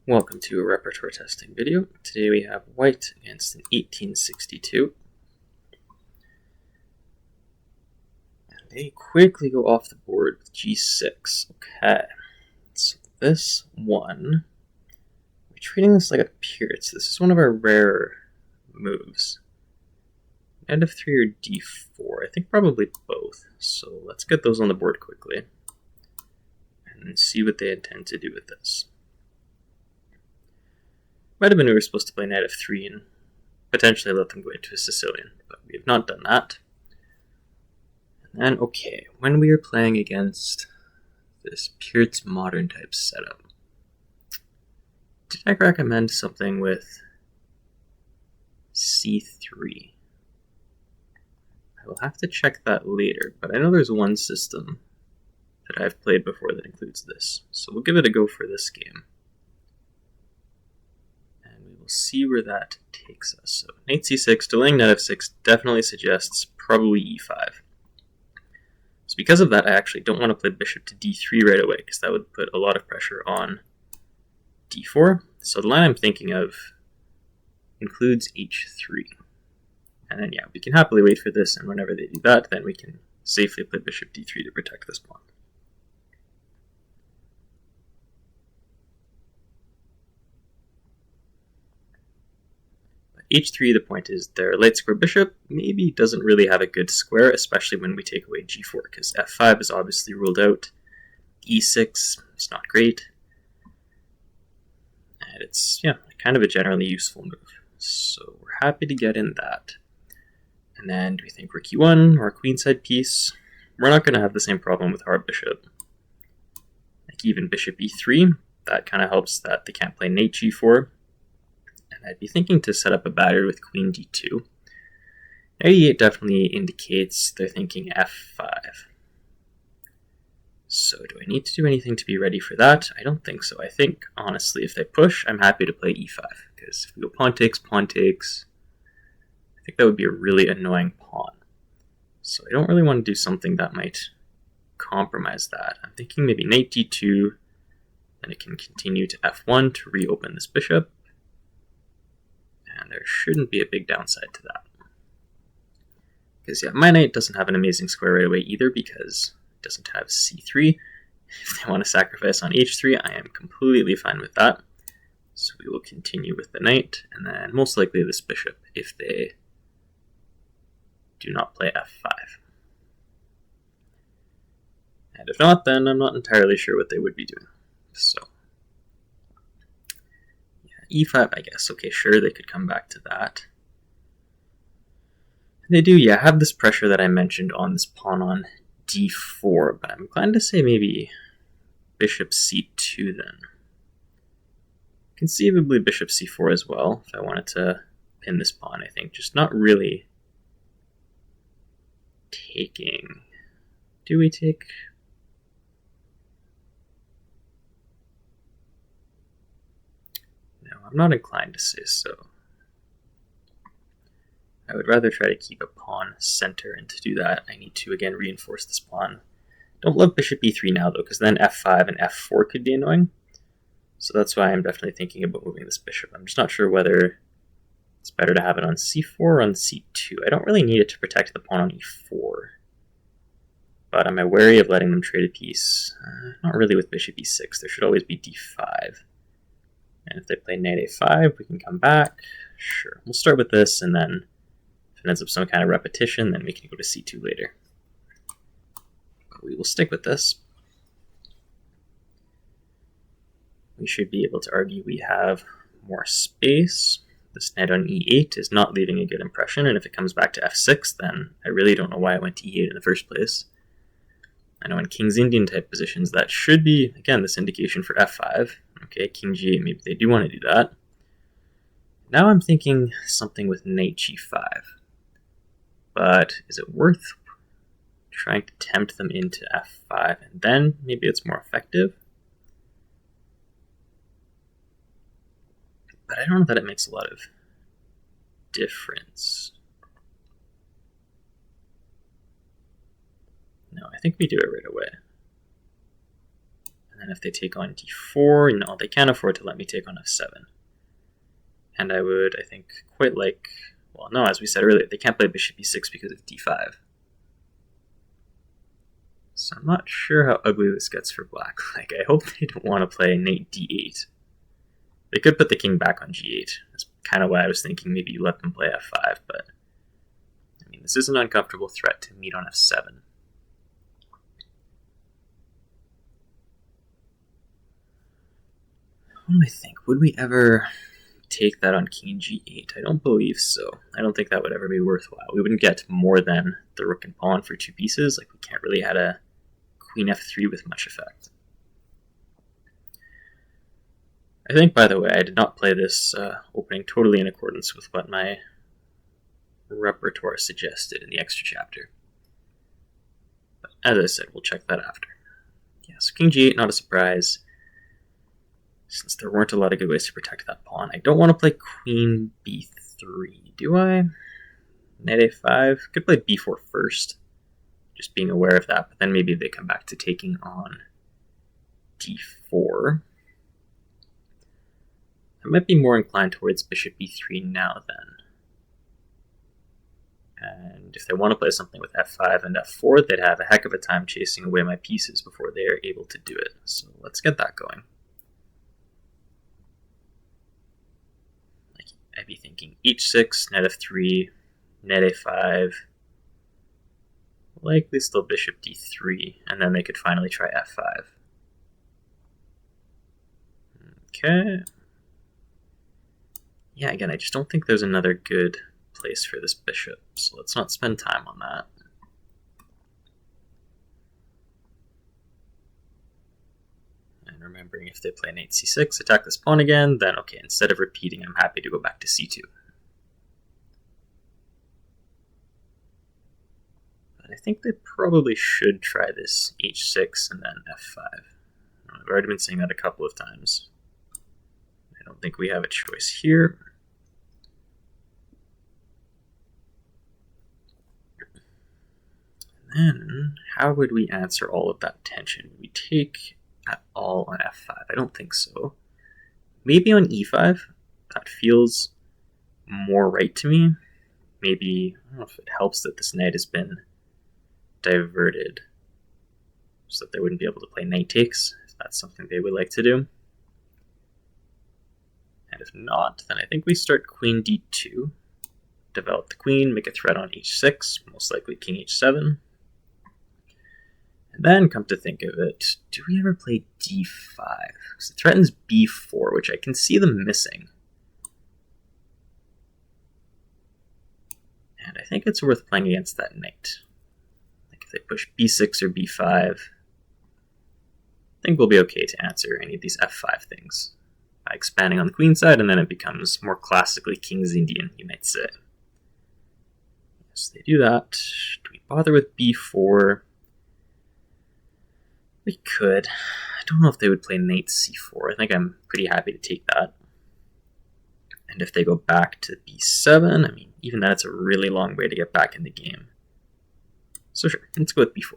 Welcome to a repertoire testing video. Today we have white against an 1862. And they quickly go off the board with g6. Okay, so this one, we're treating this like a Pirc. This is one of our rare moves. Knight of 3 or d4. I think probably both. So let's get those on the board quickly and see what they intend to do with this. Might have been we were supposed to play knight of 3 and potentially let them go into a Sicilian, but we have not done that. And then, okay, when we are playing against this Pirc modern type setup, did I recommend something with c3? I will have to check that later, but I know there's one system that I've played before that includes this, so we'll give it a go for this game. We'll see where that takes us. So knight c6, delaying knight f6 definitely suggests probably e5. So because of that, I actually don't want to play bishop to d3 right away, because that would put a lot of pressure on d4. So the line I'm thinking of includes h3. And then, yeah, we can happily wait for this, and whenever they do that, then we can safely play bishop d3 to protect this pawn. h3, the point is their light square bishop maybe doesn't really have a good square, especially when we take away g4, because f5 is obviously ruled out. e6 is not great. And it's, yeah, kind of a generally useful move. So we're happy to get in that. And then do we think rook e1 or a queenside piece? We're not going to have the same problem with our bishop. Like even bishop e3, that kind of helps that they can't play knight g4. I'd be thinking to set up a batter with queen d2. Knight e8 definitely indicates they're thinking f5. So do I need to do anything to be ready for that? I don't think so. I think, honestly, if they push, I'm happy to play e5. Because if we go pawn takes, I think that would be a really annoying pawn. So I don't really want to do something that might compromise that. I'm thinking maybe knight d2, then it can continue to f1 to reopen this bishop. And there shouldn't be a big downside to that. Because, yeah, my knight doesn't have an amazing square right away either because it doesn't have c3. If they want to sacrifice on h3, I am completely fine with that. So we will continue with the knight, and then most likely this bishop if they do not play f5. And if not, then I'm not entirely sure what they would be doing. So e5, I guess. Okay, sure, they could come back to that. They do, yeah, have this pressure that I mentioned on this pawn on d4, but I'm inclined to say maybe bishop c2 then. Conceivably bishop c4 as well, if I wanted to pin this pawn, I think. Just not really taking. Do we take? I'm not inclined to say so. I would rather try to keep a pawn center, and to do that, I need to again reinforce this pawn. Don't love bishop e3 now though, because then f5 and f4 could be annoying. So that's why I'm definitely thinking about moving this bishop. I'm just not sure whether it's better to have it on c4 or on c2. I don't really need it to protect the pawn on e4. But am I wary of letting them trade a piece? Not really with bishop e6. There should always be d5. And if they play knight a5, we can come back. Sure, we'll start with this, and then if it ends up some kind of repetition, then we can go to c2 later. But we will stick with this. We should be able to argue we have more space. This knight on e8 is not leaving a good impression, and if it comes back to f6, then I really don't know why I went to e8 in the first place. I know in King's Indian type positions, that should be, again, this indication for f5. Okay, king g8, maybe they do want to do that. Now I'm thinking something with knight g5. But is it worth trying to tempt them into f5, and then maybe it's more effective? But I don't know that it makes a lot of difference. No, I think we do it right away. And And if they take on d4, no, they can't afford to let me take on f7. And I would, I think, quite like... Well, no, as we said earlier, they can't play bishop e6 because of d5. So I'm not sure how ugly this gets for black. Like, I hope they don't want to play knight d8. They could put the king back on g8. That's kind of why I was thinking maybe you let them play f5, but... I mean, this is an uncomfortable threat to meet on f7. What do I think? Would we ever take that on king g8? I don't believe so. I don't think that would ever be worthwhile. We wouldn't get more than the rook and pawn for 2 pieces. Like, we can't really add a queen f3 with much effect. I think, by the way, I did not play this opening totally in accordance with what my repertoire suggested in the extra chapter. But as I said, we'll check that after. Yeah, so king g8, not a surprise. Since there weren't a lot of good ways to protect that pawn. I don't want to play queen b3, do I? Knight a5. Could play b4 first. Just being aware of that, but then maybe they come back to taking on d4. I might be more inclined towards bishop b3 now then. And if they want to play something with f5 and f4, they'd have a heck of a time chasing away my pieces before they are able to do it. So let's get that going. I'd be thinking h6, knight f3, knight a5, likely still bishop d3, and then they could finally try f5. Okay. Yeah, again, I just don't think there's another good place for this bishop, so let's not spend time on that. And remembering if they play knight c6, attack this pawn again, then okay, instead of repeating, I'm happy to go back to c2. But I think they probably should try this h6 and then f5. I've already been saying that a couple of times. I don't think we have a choice here. And then, how would we answer all of that tension? Would we take at all on f5? I don't think so. Maybe on e5. That feels more right to me. Maybe, I don't know if it helps that this knight has been diverted so that they wouldn't be able to play knight takes, if that's something they would like to do. And if not, then I think we start queen d2, develop the queen, make a threat on h6, most likely king h7. And then, come to think of it, do we ever play d5? Because it threatens b4, which I can see them missing. And I think it's worth playing against that knight. Like if they push b6 or b5, I think we'll be okay to answer any of these f5 things by expanding on the queen side, and then it becomes more classically King's Indian, you might say. So they do that. Do we bother with b4? We could. I don't know if they would play knight c4. I think I'm pretty happy to take that. And if they go back to b7, I mean, even that's a really long way to get back in the game. So sure, let's go with b4.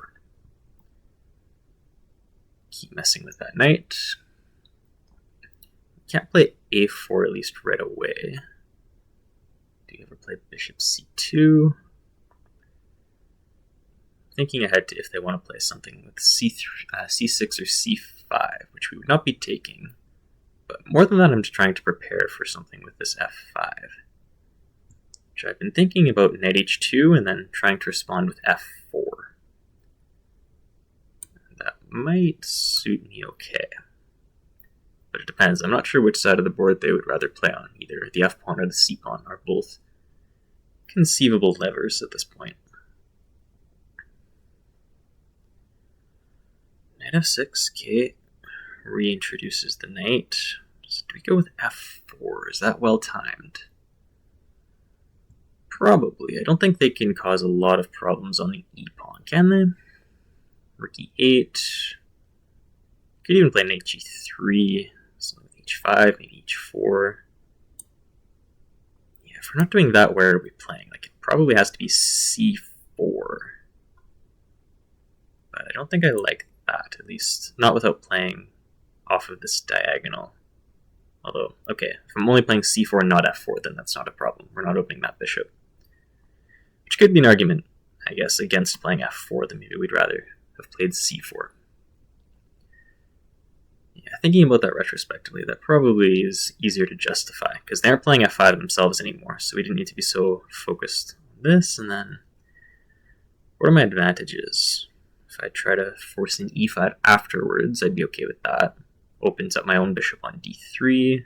Keep messing with that knight. Can't play a4 at least right away. Do you ever play bishop c2? Thinking ahead to if they want to play something with c6 or c5, which we would not be taking. But more than that, I'm just trying to prepare for something with this f5. Which I've been thinking about knight h2 and then trying to respond with f4. That might suit me okay. But it depends. I'm not sure which side of the board they would rather play on. Either the f-pawn or the c-pawn are both conceivable levers at this point. Knight f6, okay. Reintroduces the knight. So do we go with f4? Is that well timed? Probably. I don't think they can cause a lot of problems on the e-pawn, can they? Rook e8. Could even play knight g3. Something with h5, maybe h4. Yeah, if we're not doing that, where are we playing? Like, it probably has to be c4. But I don't think I like that, at least not without playing off of this diagonal. Although, okay, if I'm only playing c4 and not f4, then that's not a problem. We're not opening that bishop. Which could be an argument, I guess, against playing f4, then maybe we'd rather have played c4. Yeah, thinking about that retrospectively, that probably is easier to justify, because they aren't playing f5 themselves anymore, so we didn't need to be so focused on this. And then, what are my advantages? If I try to force an e5 afterwards, I'd be okay with that. Opens up my own bishop on d3.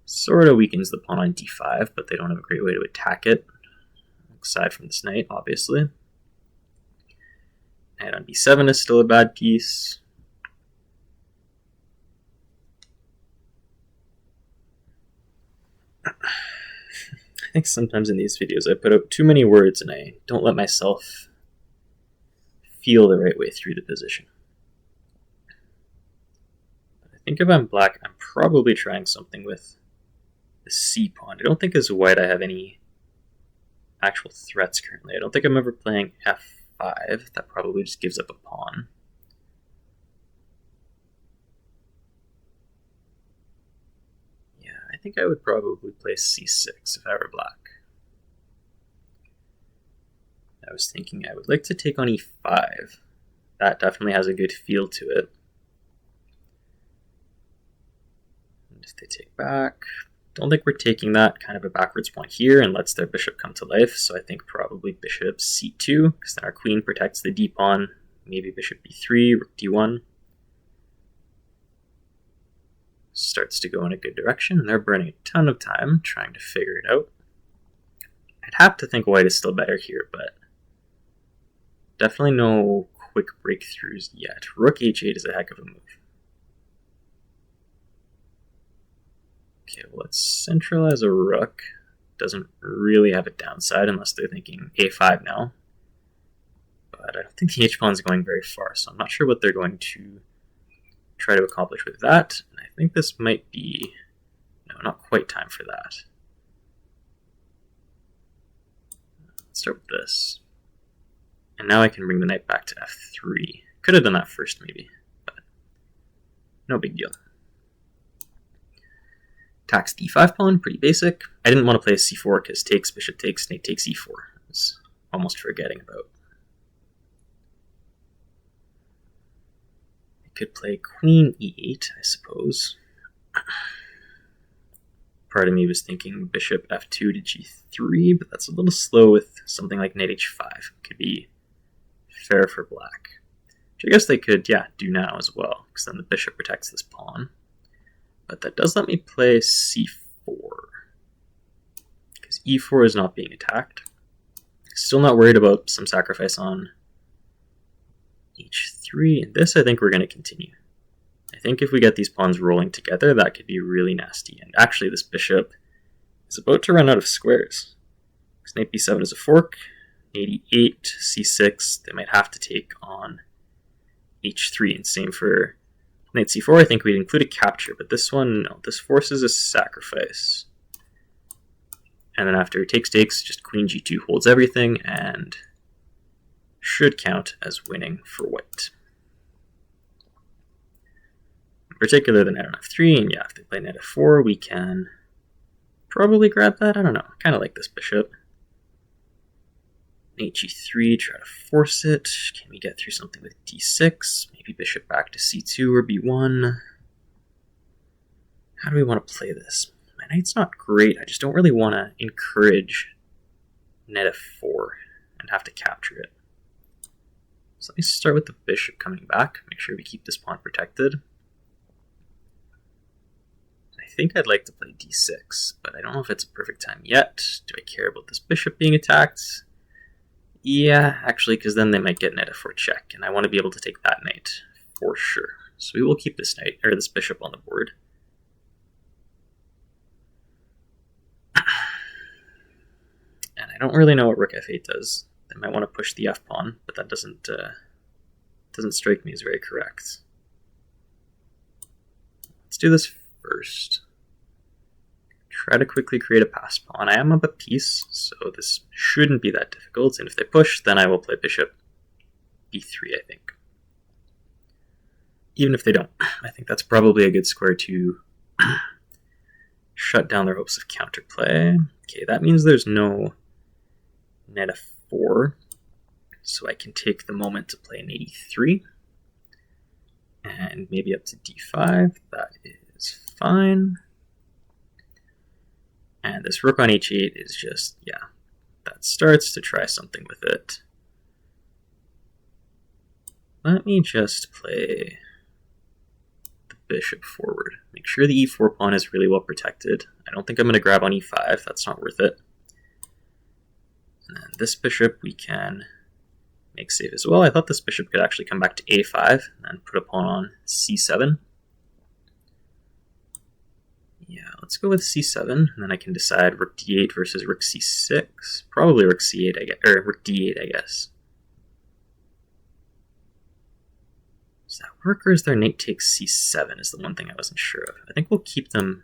Sort of weakens the pawn on d5, but they don't have a great way to attack it, aside from this knight, obviously. And on b7 is still a bad piece. I think sometimes in these videos I put out too many words and I don't let myself feel the right way through the position. But I think if I'm black, I'm probably trying something with the c pawn. I don't think as white I have any actual threats currently. I don't think I'm ever playing f5. That probably just gives up a pawn. Yeah, I think I would probably play c6 if I were black. I was thinking I would like to take on e5. That definitely has a good feel to it. And if they take back, don't think we're taking that, kind of a backwards point here and lets their bishop come to life, so I think probably bishop c2, because then our queen protects the d-pawn, maybe bishop b3, rook d1. Starts to go in a good direction, and they're burning a ton of time trying to figure it out. I'd have to think white is still better here, but definitely no quick breakthroughs yet. Rook h8 is a heck of a move. Okay, well, let's centralize a rook. Doesn't really have a downside unless they're thinking a5 now. But I don't think the h-pawn is going very far, so I'm not sure what they're going to try to accomplish with that. And I think this might be, no, not quite time for that. Let's start with this. And now I can bring the knight back to f3. Could have done that first, maybe, but no big deal. Attacks d5 pawn, pretty basic. I didn't want to play c4 because takes, bishop takes, knight takes e4. I was almost forgetting about. I could play queen e8, I suppose. Part of me was thinking bishop f2 to g3, but that's a little slow with something like knight h5. Could be fair for black. Which I guess they could, yeah, do now as well, because then the bishop protects this pawn. But that does let me play c4, because e4 is not being attacked. Still not worried about some sacrifice on h3, and this I think we're going to continue. I think if we get these pawns rolling together, that could be really nasty. And actually this bishop is about to run out of squares. Because knight b7 is a fork, knight e8, c6, they might have to take on h3, and same for knight c4. I think we'd include a capture, but this one, no, this forces a sacrifice. And then after takes, just queen g2 holds everything, and should count as winning for white. In particular, the knight on f3, and yeah, if they play knight f4, we can probably grab that. I don't know, I kind of like this bishop. Knight g3, try to force it. Can we get through something with d6? Maybe bishop back to c2 or b1. How do we want to play this? My knight's not great. I just don't really want to encourage knight f4 and have to capture it. So let me start with the bishop coming back. Make sure we keep this pawn protected. I think I'd like to play d6, but I don't know if it's a perfect time yet. Do I care about this bishop being attacked? Yeah, actually, because then they might get knight f4 check, and I want to be able to take that knight for sure. So we will keep this knight, or this bishop on the board. And I don't really know what rook f8 does. They might want to push the f pawn, but that doesn't strike me as very correct. Let's do this first. Try to quickly create a pass pawn. I am up a piece, so this shouldn't be that difficult. And if they push, then I will play bishop b3, I think. even if they don't, I think that's probably a good square to shut down their hopes of counterplay. Okay, that means there's no knight f4, so I can take the moment to play an e3, and maybe up to d5. That is fine. And this rook on h8 is just, yeah, that starts to try something with it. Let me just play the bishop forward. Make sure the e4 pawn is really well protected. I don't think I'm going to grab on e5. That's not worth it. And then this bishop we can make safe as well. I thought this bishop could actually come back to a5 and then put a pawn on c7. Yeah, let's go with c7, and then I can decide rook d8 versus rook c6. Probably rook c8, I guess, or rook d8, I guess. Does that work, or is their knight takes c7 is the one thing I wasn't sure of. I think we'll keep them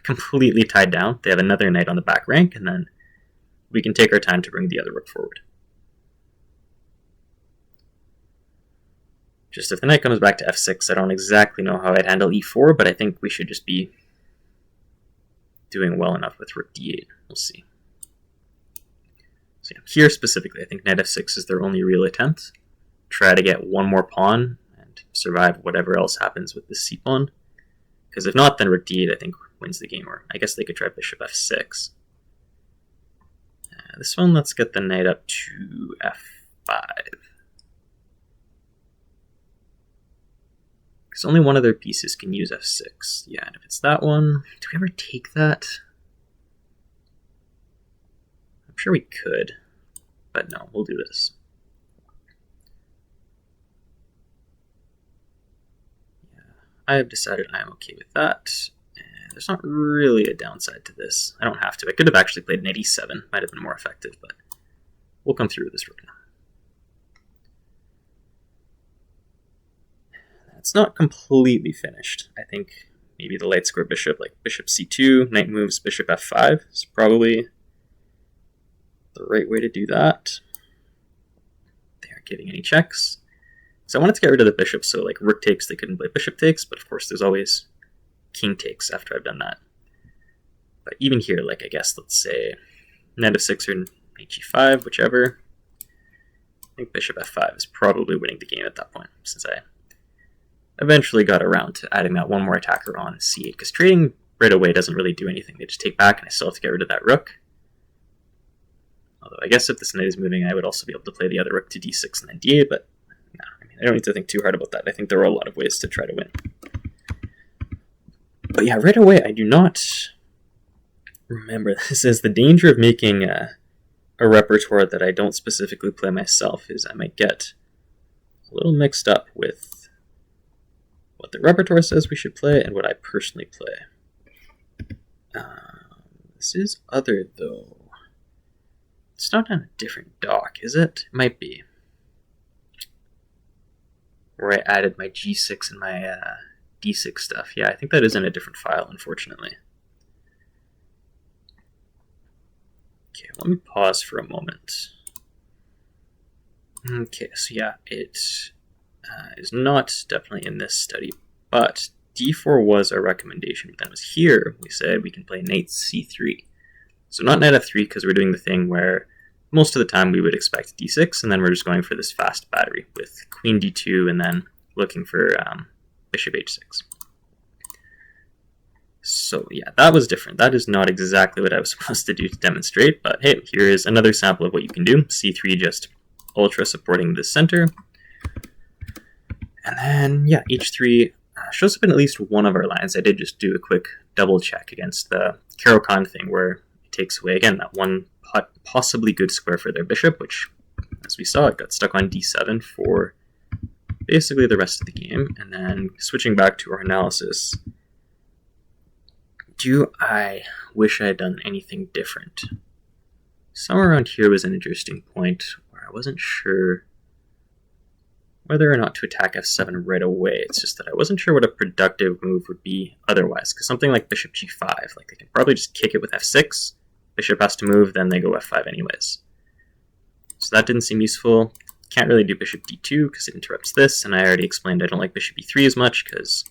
completely tied down. They have another knight on the back rank, and then we can take our time to bring the other rook forward. Just if the knight comes back to f6, I don't exactly know how I'd handle e4, but I think we should just be doing well enough with rook d8. We'll see. So yeah, here specifically, I think knight f6 is their only real attempt. Try to get one more pawn and survive whatever else happens with this c-pawn. Because if not, then rook d8 I think wins the game, or I guess they could try bishop f6. This one, let's get the knight up to f5. Because only one of their pieces can use f6. Yeah, and if it's that one, do we ever take that? I'm sure we could, but no, we'll do this. Yeah, I have decided I'm okay with that. And there's not really a downside to this. I don't have to. I could have actually played knight e7. Might have been more effective, but we'll come through with this rook now. It's not completely finished. I think maybe the light square bishop, like bishop c2, knight moves bishop f5 is probably the right way to do that. They aren't giving any checks. So I wanted to get rid of the bishop, so like rook takes, they couldn't play bishop takes, but of course there's always king takes after I've done that. But even here, like I guess, let's say knight f6 or knight g5, whichever. I think bishop f5 is probably winning the game at that point, since I eventually got around to adding that one more attacker on c8, because trading right away doesn't really do anything. They just take back, and I still have to get rid of that rook. Although I guess if this knight is moving, I would also be able to play the other rook to d6 and then d8, but no, I mean, I don't need to think too hard about that. I think there are a lot of ways to try to win. But yeah, right away, I do not remember this. Is the danger of making a repertoire that I don't specifically play myself is I might get a little mixed up with what the repertoire says we should play and what I personally play. This is other, though. It's not on a different dock, is it? It might be. Where I added my g6 and my d6 stuff. Yeah, I think that is in a different file, unfortunately. Okay, let me pause for a moment. Okay, so yeah, it is not definitely in this study, but d4 was our recommendation. But then it was here, we said we can play knight c3. So not knight f3, because we're doing the thing where most of the time we would expect d6, and then we're just going for this fast battery with queen d2, and then looking for bishop h6. So yeah, that was different. That is not exactly what I was supposed to do to demonstrate, but hey, here is another sample of what you can do. c3 just ultra supporting the center. And then, yeah, h3 shows up in at least one of our lines. I did just do a quick double check against the Caro-Kann thing where it takes away, again, that one possibly good square for their bishop, which, as we saw, it got stuck on d7 for basically the rest of the game. And then switching back to our analysis, do I wish I had done anything different? Somewhere around here was an interesting point where I wasn't sure whether or not to attack f7 right away. It's just that I wasn't sure what a productive move would be otherwise, because something like bishop g5, like they can probably just kick it with f6, bishop has to move, then they go f5 anyways. So that didn't seem useful. can't really do bishop d2 because it interrupts this, and I already explained I don't like bishop e3 as much because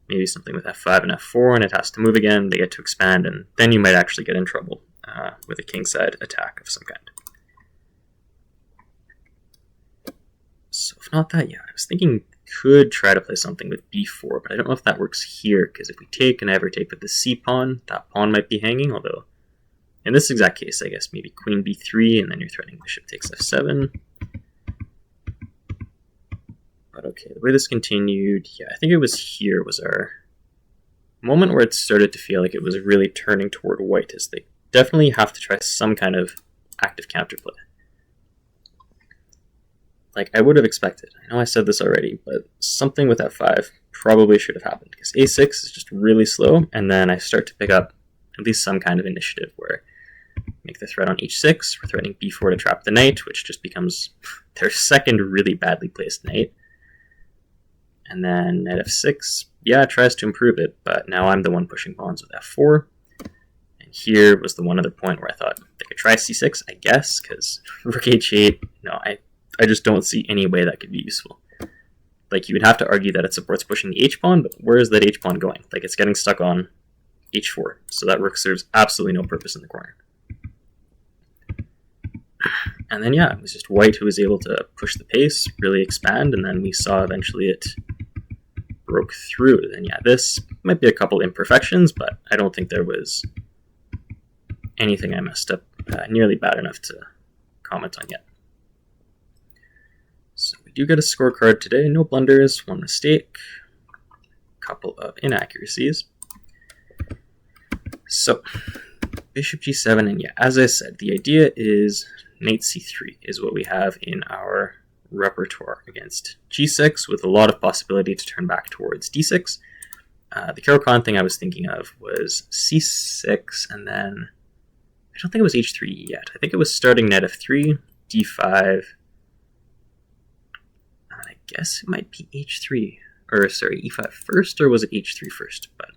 maybe something with f5 and f4 and it has to move again, they get to expand, and then you might actually get in trouble with a kingside attack of some kind. So if not that, yeah, I was thinking could try to play something with b4, but I don't know if that works here, because if we take and I ever take with the c pawn, that pawn might be hanging, although in this exact case, I guess maybe queen b3, and then you're threatening bishop takes f7. But okay, the way this continued, yeah, I think it was here was our moment where it started to feel like it was really turning toward white, as they definitely have to try some kind of active counterplay. Like I would have expected. I know I said this already, but something with f5 probably should have happened, because a6 is just really slow, and then I start to pick up at least some kind of initiative where make the threat on h6, we're threatening b4 to trap the knight, which just becomes their second really badly placed knight. And then knight f6, yeah, it tries to improve it, but now I'm the one pushing pawns with f4. And here was the one other point where I thought they could try c6, I guess, because rook h8, no, I just don't see any way that could be useful. Like, you would have to argue that it supports pushing the h-pawn, but where is that h-pawn going? Like, it's getting stuck on h4, so that rook serves absolutely no purpose in the corner. And then, yeah, it was just white who was able to push the pace, really expand, and then we saw eventually it broke through. And yeah, this might be a couple imperfections, but I don't think there was anything I messed up nearly bad enough to comment on yet. So we do get a scorecard today. No blunders, one mistake, a couple of inaccuracies. So bishop g7, and yeah, as I said, the idea is knight c3 is what we have in our repertoire against g6, with a lot of possibility to turn back towards d6. The Caro-Kann thing I was thinking of was c6, and then I don't think it was h3 yet. I think it was starting knight f3, d5, and I guess it might be h3, or sorry, e5 first, or was it h3 first? But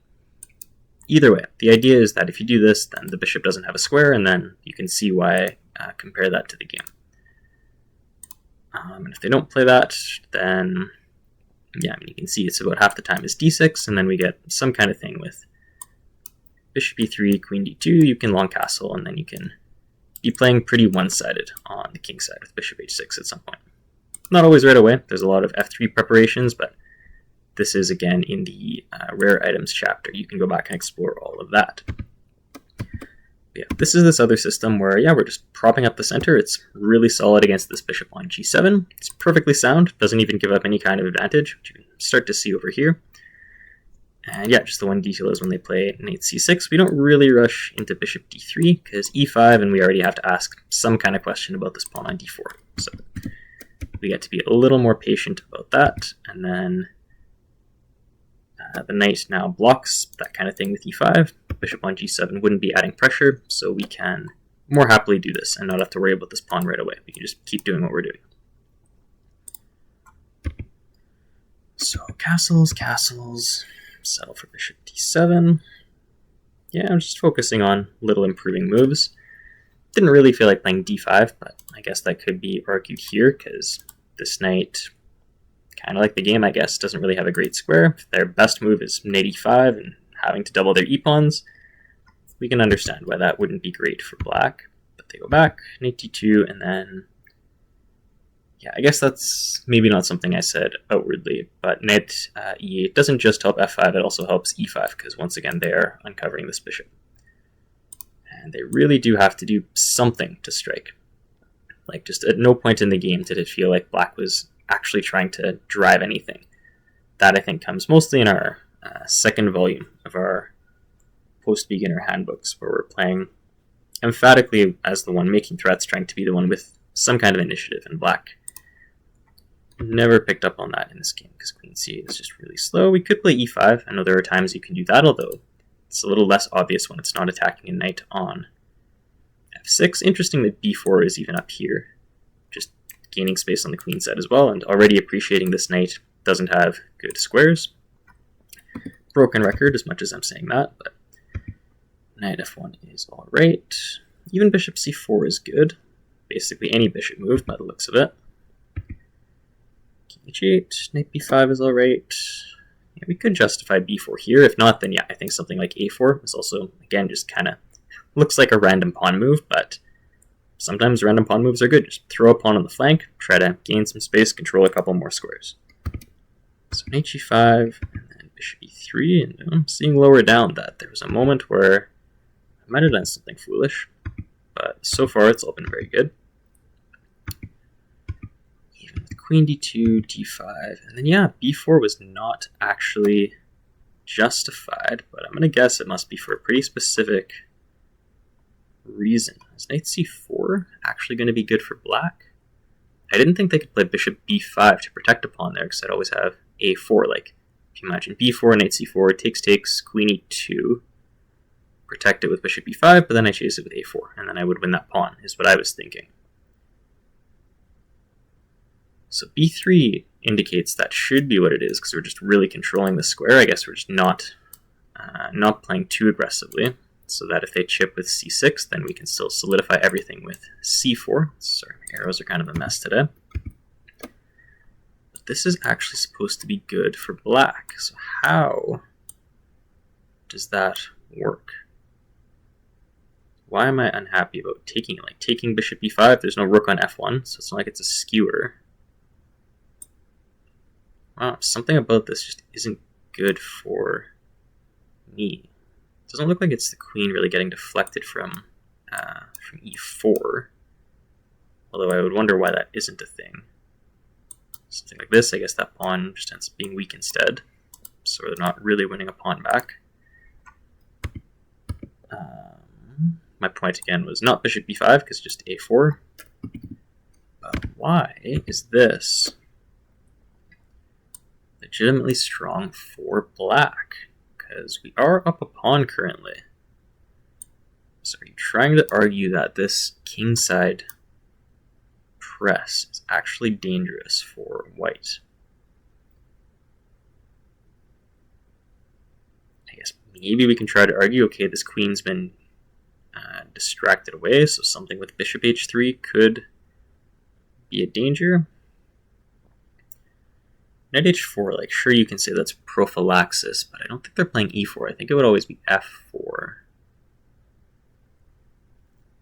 either way, the idea is that if you do this, then the bishop doesn't have a square, and then you can see why compare that to the game. And if they don't play that, then yeah, I mean, you can see it's about half the time is d6, and then we get some kind of thing with bishop e3, queen d2, you can long castle, and then you can be playing pretty one-sided on the king side with bishop h6 at some point. Not always right away, there's a lot of f3 preparations, but this is, again, in the rare items chapter. You can go back and explore all of that. But yeah, this is this other system where, yeah, we're just propping up the center. It's really solid against this bishop on g7. It's perfectly sound, doesn't even give up any kind of advantage, which you can start to see over here. And yeah, just the one detail is when they play knight c6, we don't really rush into bishop d3, because e5, and we already have to ask some kind of question about this pawn on d4. So we get to be a little more patient about that, and then the knight now blocks that kind of thing with e5. Bishop on g7 wouldn't be adding pressure, so we can more happily do this and not have to worry about this pawn right away. We can just keep doing what we're doing. So castles, settle for bishop d7. Yeah, I'm just focusing on little improving moves. Didn't really feel like playing d5, but I guess that could be argued here, because this knight, kind of like the game, I guess, doesn't really have a great square. Their best move is knight e5 and having to double their e-pawns. We can understand why that wouldn't be great for black. But they go back, knight d2, and then yeah, I guess that's maybe not something I said outwardly, but knight e8 doesn't just help f5, it also helps e5, because once again they are uncovering this bishop. And they really do have to do something to strike. Like, just at no point in the game did it feel like black was actually trying to drive anything. That, I think, comes mostly in our second volume of our post-beginner handbooks, where we're playing emphatically as the one making threats, trying to be the one with some kind of initiative, and black never picked up on that in this game, because queen c8 is just really slow. We could play e5. I know there are times you can do that, although it's a little less obvious when it's not attacking a knight on f6. Interesting that b4 is even up here, just gaining space on the queen side as well, and already appreciating this knight doesn't have good squares. Broken record, as much as I'm saying that, but knight f1 is alright. Even bishop c4 is good. Basically any bishop move by the looks of it. h8, knight b5 is alright. Yeah, we could justify b4 here. If not, then yeah, I think something like a4 is also, again, just kind of looks like a random pawn move, but sometimes random pawn moves are good. Just throw a pawn on the flank, try to gain some space, control a couple more squares. So knight g5, and then bishop e3, and I'm seeing lower down that there was a moment where I might have done something foolish, but so far it's all been very good. Even with queen d2, d5, and then yeah, b4 was not actually justified, but I'm going to guess it must be for a pretty specific reason. Is knight c4 actually going to be good for black? I didn't think they could play bishop b5 to protect a pawn there, because I'd always have a4. Like, if you imagine b4, knight c4, takes, queen e2, protect it with bishop b5, but then I chase it with a4, and then I would win that pawn, is what I was thinking. So b3 indicates that should be what it is, because we're just really controlling the square. I guess we're just not playing too aggressively, so that if they chip with c6, then we can still solidify everything with c4. Sorry, my arrows are kind of a mess today. But this is actually supposed to be good for black. So how does that work? Why am I unhappy about taking it? Like, taking bishop b5, there's no rook on f1, so it's not like it's a skewer. Wow, something about this just isn't good for me. It doesn't look like it's the queen really getting deflected from e4. Although I would wonder why that isn't a thing. Something like this, I guess that pawn just ends up being weak instead. So they're not really winning a pawn back. My point again was not bishop b5, because just a4. But why is this legitimately strong for black? Because we are up a pawn currently. So are you trying to argue that this kingside press is actually dangerous for white? I guess maybe we can try to argue, okay, this queen's been distracted away, so something with bishop h3 could be a danger. Knight h4, like, sure, you can say that's prophylaxis, but I don't think they're playing e4. I think it would always be f4.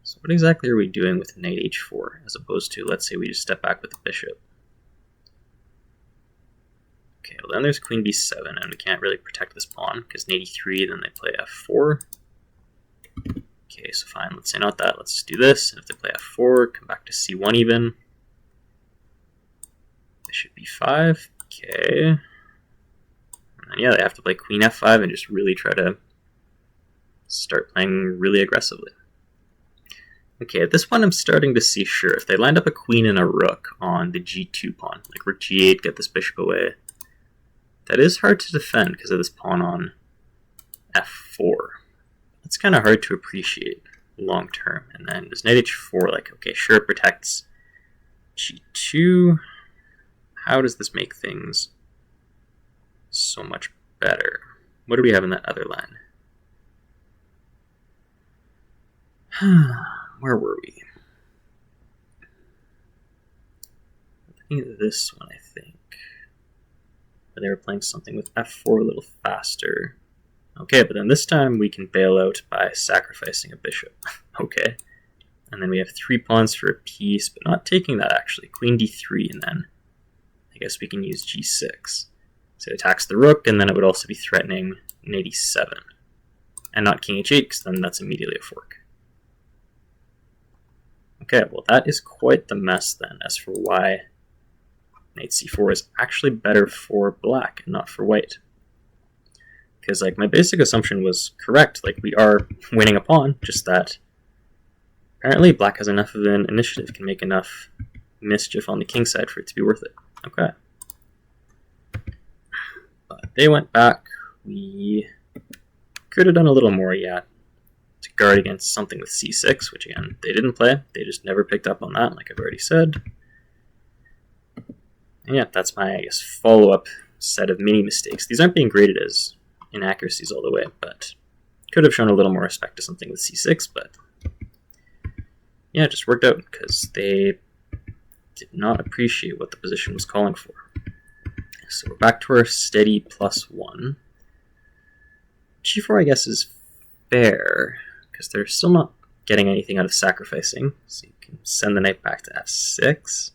So what exactly are we doing with knight h4, as opposed to, let's say, we just step back with the bishop? Okay, well then there's queen b7, and we can't really protect this pawn, because knight e3, then they play f4. Okay, so fine, let's say not that, let's just do this, and if they play f4, come back to c1 even. Bishop b5, okay. And then, yeah, they have to play queen f5 and just really try to start playing really aggressively. Okay, at this point I'm starting to see, sure, if they lined up a queen and a rook on the g2 pawn, like rook g8, get this bishop away, that is hard to defend because of this pawn on f4. It's kind of hard to appreciate long term. And then does knight h4, like, okay, sure, it protects g2. How does this make things so much better? What do we have in that other line? Where were we? Looking at this one, I think. They were playing something with f4 a little faster. Okay, but then this time we can bail out by sacrificing a bishop. Okay. And then we have 3 pawns for a piece, but not taking that actually. Queen d3, and then I guess we can use g6. So it attacks the rook, and then it would also be threatening knight e7. And not king h8, because then that's immediately a fork. Okay, well that is quite the mess then, as for why knight c4 is actually better for black and not for white. Because, like, my basic assumption was correct. Like, we are winning a pawn, just that apparently black has enough of an initiative, can make enough mischief on the king side for it to be worth it. Okay. But they went back. We could have done a little more, yeah, to guard against something with c6, which, again, they didn't play. They just never picked up on that, like I've already said. And yeah, that's my, I guess, follow-up set of mini mistakes. These aren't being graded as inaccuracies all the way, but could have shown a little more respect to something with c6, but yeah, it just worked out because they did not appreciate what the position was calling for. So we're back to our steady +1. G4, I guess, is fair, because they're still not getting anything out of sacrificing. So you can send the knight back to f6.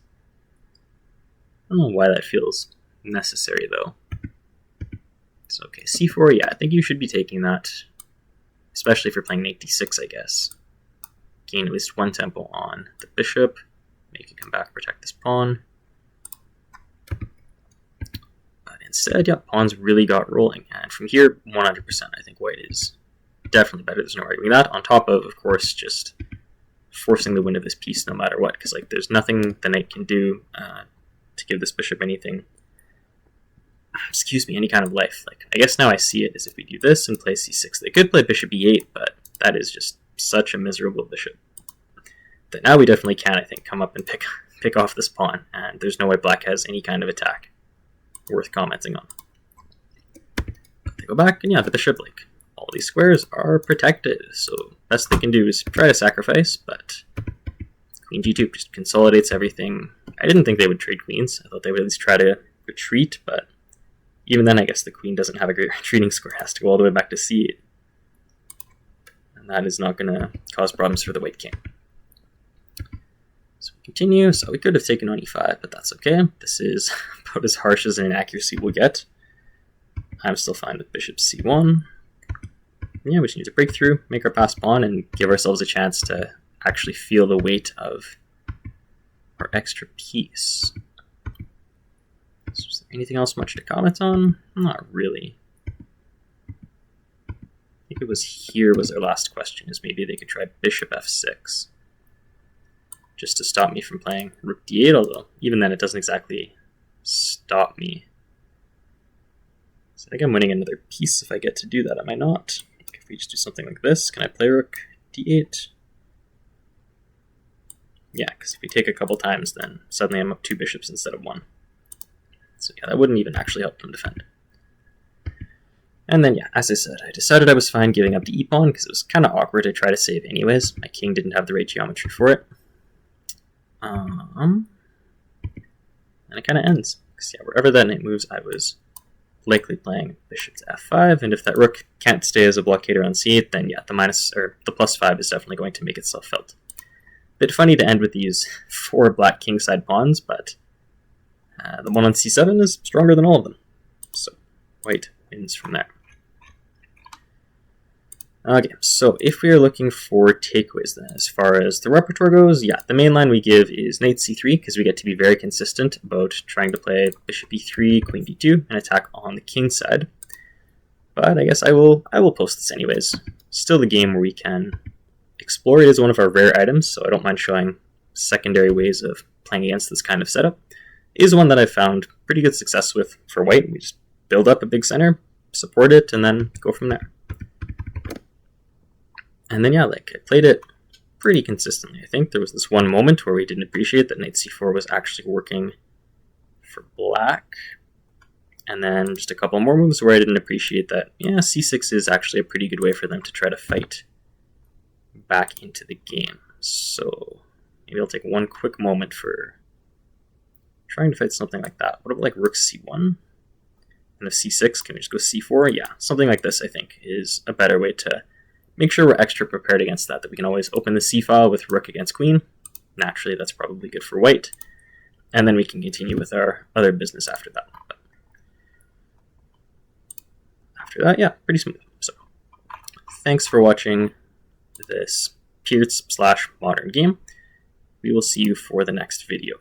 I don't know why that feels necessary, though. So, okay, c4, yeah, I think you should be taking that, especially if you're playing knight d6, I guess. Gain at least one tempo on the bishop, make it come back, protect this pawn. But instead, yeah, pawns really got rolling, and from here, 100%, I think white is definitely better. There's no arguing that, on top of course, just forcing the win of this piece no matter what, because like there's nothing the knight can do to give this bishop anything, any kind of life. Like, I guess now I see it as if we do this and play c6. They could play bishop e8, but that is just such a miserable bishop that now we definitely can, I think, come up and pick off this pawn, and there's no way black has any kind of attack worth commenting on. They go back, and yeah, the bishop, like, all these squares are protected, so best they can do is try to sacrifice, but queen g2 just consolidates everything. I didn't think they would trade queens. I thought they would at least try to retreat, but even then, I guess the queen doesn't have a great retreating square. It has to go all the way back to c8. And that is not going to cause problems for the white king. So we continue. So we could have taken on e5, but that's okay. This is about as harsh as an inaccuracy will get. I'm still fine with bishop c1. Yeah, we just need to break through, make our passed pawn, and give ourselves a chance to actually feel the weight of our extra piece. So is there anything else much to comment on? Not really. I think it was here was our last question, is maybe they could try bishop f6. Just to stop me from playing rook d8, although even then it doesn't exactly stop me. So I think I'm winning another piece if I get to do that, am I not? If we just do something like this, can I play rook d8? Yeah, because if we take a couple times, then suddenly I'm up 2 bishops instead of 1. So yeah, that wouldn't even actually help them defend. And then yeah, as I said, I decided I was fine giving up the e-pawn because it was kind of awkward to try to save anyways. My king didn't have the right geometry for it. And it kind of ends. Because yeah, wherever that knight moves, I was likely playing bishop to f5, and if that rook can't stay as a blockader on c8, then yeah, the +5 is definitely going to make itself felt. Bit funny to end with these 4 black kingside pawns, but the one on c7 is stronger than all of them. So white wins from there. Okay, so if we are looking for takeaways then, as far as the repertoire goes, yeah, the main line we give is knight c3, because we get to be very consistent about trying to play bishop e3, queen d2, and attack on the king side. But I guess I will post this anyways. Still the game where we can explore. It is one of our rare items, so I don't mind showing secondary ways of playing against this kind of setup. It is one that I've found pretty good success with for white. We just build up a big center, support it, and then go from there. And then yeah, like I played it pretty consistently. I think there was this one moment where we didn't appreciate that knight c4 was actually working for black. And then just a couple more moves where I didn't appreciate that, yeah, c6 is actually a pretty good way for them to try to fight back into the game. So maybe I'll take one quick moment for trying to fight something like that. What about like rook c1? And if c6, can we just go c4? Yeah, something like this I think is a better way to make sure we're extra prepared against that we can always open the c-file with rook against queen. Naturally, that's probably good for white. And then we can continue with our other business after that. But after that, yeah, pretty smooth. So thanks for watching this Pirc/modern game. We will see you for the next video.